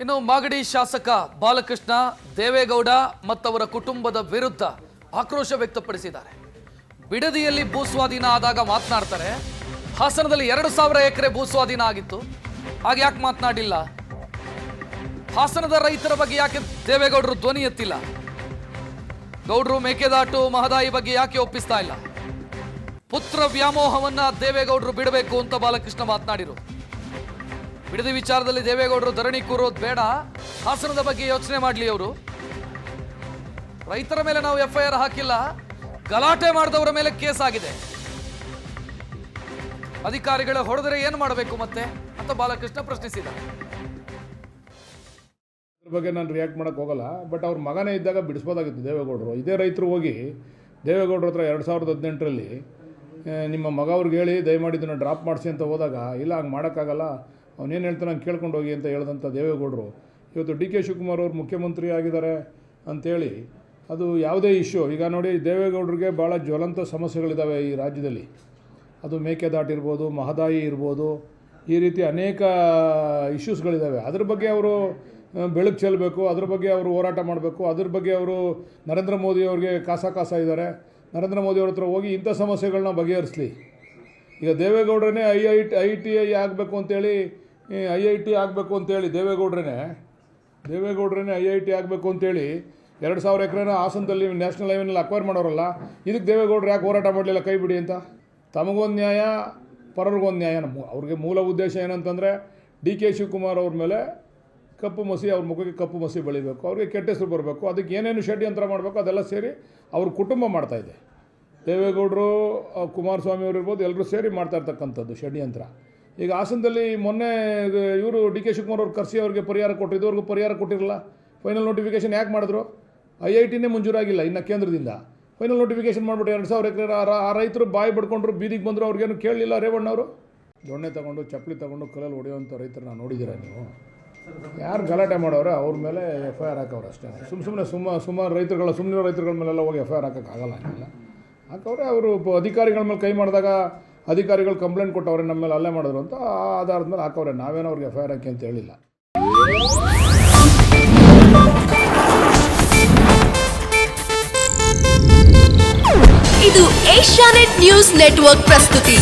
ಇನ್ನು ಮಾಗಡಿ ಶಾಸಕ ಬಾಲಕೃಷ್ಣ ದೇವೇಗೌಡ ಮತ್ತವರ ಕುಟುಂಬದ ವಿರುದ್ಧ ಆಕ್ರೋಶ ವ್ಯಕ್ತಪಡಿಸಿದ್ದಾರೆ. ಬಿಡದಿಯಲ್ಲಿ ಭೂಸ್ವಾಧೀನ ಆದಾಗ ಮಾತನಾಡ್ತಾರೆ. ಹಾಸನದಲ್ಲಿ 2000 ಎಕರೆ ಭೂಸ್ವಾಧೀನ ಆಗಿತ್ತು, ಆಗ ಯಾಕೆ ಮಾತನಾಡಿಲ್ಲ? ಹಾಸನದ ರೈತರ ಬಗ್ಗೆ ಯಾಕೆ ದೇವೇಗೌಡರು ಧ್ವನಿ ಎತ್ತಿಲ್ಲ? ಗೌಡ್ರು ಮೇಕೆದಾಟು ಮಹದಾಯಿ ಬಗ್ಗೆ ಯಾಕೆ ಒಪ್ಪಿಸ್ತಾ ಇಲ್ಲ? ಪುತ್ರ ವ್ಯಾಮೋಹವನ್ನ ದೇವೇಗೌಡರು ಬಿಡಬೇಕು ಅಂತ ಬಾಲಕೃಷ್ಣ ಮಾತನಾಡಿರು. ಬಿಡದಿ ವಿಚಾರದಲ್ಲಿ ದೇವೇಗೌಡರು ಧರಣಿ ಕೂರೋದು ಬೇಡ, ಹಾಸನದ ಬಗ್ಗೆ ಯೋಚನೆ ಮಾಡಲಿ. ಅವರು ರೈತರ ಮೇಲೆ ನಾವು FIR ಹಾಕಿಲ್ಲ, ಗಲಾಟೆ ಮಾಡಿದವರ ಮೇಲೆ ಕೇಸ್ ಆಗಿದೆ. ಅಧಿಕಾರಿಗಳು ಹೊಡೆದರೆ ಏನು ಮಾಡಬೇಕು ಮತ್ತೆ ಅಂತ ಬಾಲಕೃಷ್ಣ ಪ್ರಶ್ನಿಸಿದ. ಇದ್ರ ಬಗ್ಗೆ ನಾನು ರಿಯಾಕ್ಟ್ ಮಾಡೋಕ್ಕೆ ಹೋಗಲ್ಲ. ಬಟ್ ಅವ್ರ ಮಗನೇ ಇದ್ದಾಗ ಬಿಡಿಸ್ಬೋದಾಗಿತ್ತು ದೇವೇಗೌಡರು. ಇದೇ ರೈತರು ಹೋಗಿ ದೇವೇಗೌಡರ ಹತ್ರ 2018ರಲ್ಲಿ ನಿಮ್ಮ ಮಗ ಅವ್ರಿಗೆ ಹೇಳಿ ದಯಮಾಡಿ ಇದನ್ನು ಡ್ರಾಪ್ ಮಾಡಿಸಿ ಅಂತ ಹೋದಾಗ, ಇಲ್ಲ ಹಂಗೆ ಮಾಡೋಕ್ಕಾಗಲ್ಲ, ಅವನೇನು ಹೇಳ್ತಾನೆ ಹಂಗೆ ಕೇಳ್ಕೊಂಡು ಹೋಗಿ ಅಂತ ಹೇಳಿದಂಥ ದೇವೇಗೌಡರು ಇವತ್ತು DK ಶಿವಕುಮಾರ್ ಅವರು ಮುಖ್ಯಮಂತ್ರಿ ಆಗಿದ್ದಾರೆ ಅಂಥೇಳಿ ಅದು ಯಾವುದೇ ಇಶ್ಯೂ. ಈಗ ನೋಡಿ, ದೇವೇಗೌಡರಿಗೆ ಭಾಳ ಜ್ವಲಂತ ಸಮಸ್ಯೆಗಳಿದ್ದಾವೆ ಈ ರಾಜ್ಯದಲ್ಲಿ. ಅದು ಮೇಕೆದಾಟು ಇರ್ಬೋದು, ಮಹದಾಯಿ ಇರ್ಬೋದು, ಈ ರೀತಿ ಅನೇಕ ಇಶ್ಯೂಸ್ಗಳಿದ್ದಾವೆ. ಅದ್ರ ಬಗ್ಗೆ ಅವರು ಬೆಳಕು ಚೆಲ್ಲಬೇಕು, ಅದ್ರ ಬಗ್ಗೆ ಅವರು ಹೋರಾಟ ಮಾಡಬೇಕು. ಅದ್ರ ಬಗ್ಗೆ ಅವರು ನರೇಂದ್ರ ಮೋದಿ ಅವ್ರಿಗೆ ಕಾಸ ಇದ್ದಾರೆ. ನರೇಂದ್ರ ಮೋದಿ ಅವ್ರ ಹತ್ರ ಹೋಗಿ ಇಂಥ ಸಮಸ್ಯೆಗಳನ್ನ ಬಗೆಹರಿಸಲಿ. ಈಗ ದೇವೇಗೌಡರೇ IIT ಆಗಬೇಕು ಅಂತೇಳಿ ಆಗಬೇಕು ಅಂತೇಳಿ ದೇವೇಗೌಡರೇ IIT ಆಗಬೇಕು ಅಂತೇಳಿ 2000 ಎಕರೆನ ಹಾಸನದಲ್ಲಿ ನ್ಯಾಷನಲ್ ಹೈವೇನಲ್ಲಿ ಅಕ್ವೈರ್ ಮಾಡೋರಲ್ಲ. ಇದಕ್ಕೆ ದೇವೇಗೌಡರು ಯಾಕೆ ಹೋರಾಟ ಮಾಡಲಿಲ್ಲ ಕೈ ಬಿಡಿ ಅಂತ? ತಮಗೊಂದು ನ್ಯಾಯ, ಪರರಿಗೊಂದು ನ್ಯಾಯ. ಅವ್ರಿಗೆ ಮೂಲ ಉದ್ದೇಶ ಏನಂತಂದರೆ DK ಶಿವಕುಮಾರ್ ಅವ್ರ ಮೇಲೆ ಕಪ್ಪು ಮಸಿ, ಅವ್ರ ಮುಖಕ್ಕೆ ಕಪ್ಪು ಮಸಿ ಬೆಳಿಬೇಕು, ಅವ್ರಿಗೆ ಕೆಟ್ಟ ಹೆಸರು ಬರಬೇಕು. ಅದಕ್ಕೆ ಏನೇನು ಷಡ್ಯಂತ್ರ ಮಾಡಬೇಕು ಅದೆಲ್ಲ ಸೇರಿ ಅವ್ರ ಕುಟುಂಬ ಮಾಡ್ತಾಯಿದೆ. ದೇವೇಗೌಡರು, ಕುಮಾರಸ್ವಾಮಿ ಅವರು ಇರ್ಬೋದು, ಎಲ್ಲರೂ ಸೇರಿ ಮಾಡ್ತಾ ಇರ್ತಕ್ಕಂಥದ್ದು ಷಡ್ಯಂತ್ರ. ಈಗ ಹಾಸನದಲ್ಲಿ ಮೊನ್ನೆ ಇವರು DK ಶಿವಕುಮಾರ್ ಅವ್ರು ಕರೆಸಿ ಅವ್ರಿಗೆ ಪರಿಹಾರ ಕೊಟ್ಟರು, ಇದುವರೆಗೂ ಪರಿಹಾರ ಕೊಟ್ಟಿರಲ್ಲ. ಫೈನಲ್ ನೋಟಿಫಿಕೇಷನ್ ಯಾಕೆ ಮಾಡಿದ್ರು? IITನೇ ಮಂಜೂರಾಗಿಲ್ಲ ಇನ್ನು ಕೇಂದ್ರದಿಂದ. ಫೈನಲ್ ನೋಟಿಫಿಕೇಷನ್ ಮಾಡಿಬಿಟ್ಟು 2000 ಎಕರೆ ಆ ರೈತರು ಬಾಯಿ ಬಡ್ಕೊಂಡ್ರು, ಬೀದಿಗೆ ಬಂದರು. ಅವ್ರಿಗೇನು ಕೇಳಲಿಲ್ಲ ರೇವಣ್ಣವರು. ದೊಣ್ಣೆ ತಗೊಂಡು ಚಪ್ಪಲಿ ತಗೊಂಡು ಕಲ್ಲಲ್ಲಿ ಹೊಡೆಯುವಂಥ ರೈತರನ್ನ ನೋಡಿದ್ದೀರಾ ನೀವು? ಯಾರು ಗಲಾಟೆ ಮಾಡೋರೆ ಅವ್ರ ಮೇಲೆ FIR ಹಾಕವ್ರೆ ಅಷ್ಟೇ. ಸುಮಾರು ರೈತರುಗಳ ಮೇಲೆಲ್ಲ ಹೋಗಿ FIR ಹಾಕೋಕ್ಕಾಗಲ್ಲ. ಹಂಗಿಲ್ಲ ಹಾಕವ್ರೆ. ಅವರು ಅಧಿಕಾರಿಗಳ ಮೇಲೆ ಕೈ ಮಾಡಿದಾಗ ಅಧಿಕಾರಿಗಳು ಕಂಪ್ಲೇಂಟ್ ಕೊಟ್ಟವ್ರೆ, ನಮ್ಮ ಮೇಲೆ ಅಲ್ಲೇ ಮಾಡಿದ್ರು ಅಂತ. ಆ ಆಧಾರದ ಮೇಲೆ ಹಾಕವ್ರೆ. ನಾವೇನೋ ಅವ್ರಿಗೆ FIR ಹಾಕಿ ಅಂತ ಹೇಳಿಲ್ಲ. ಇದು ಏಷ್ಯಾನೆಟ್ ನ್ಯೂಸ್ ನೆಟ್ವರ್ಕ್ ಪ್ರಸ್ತುತಿ.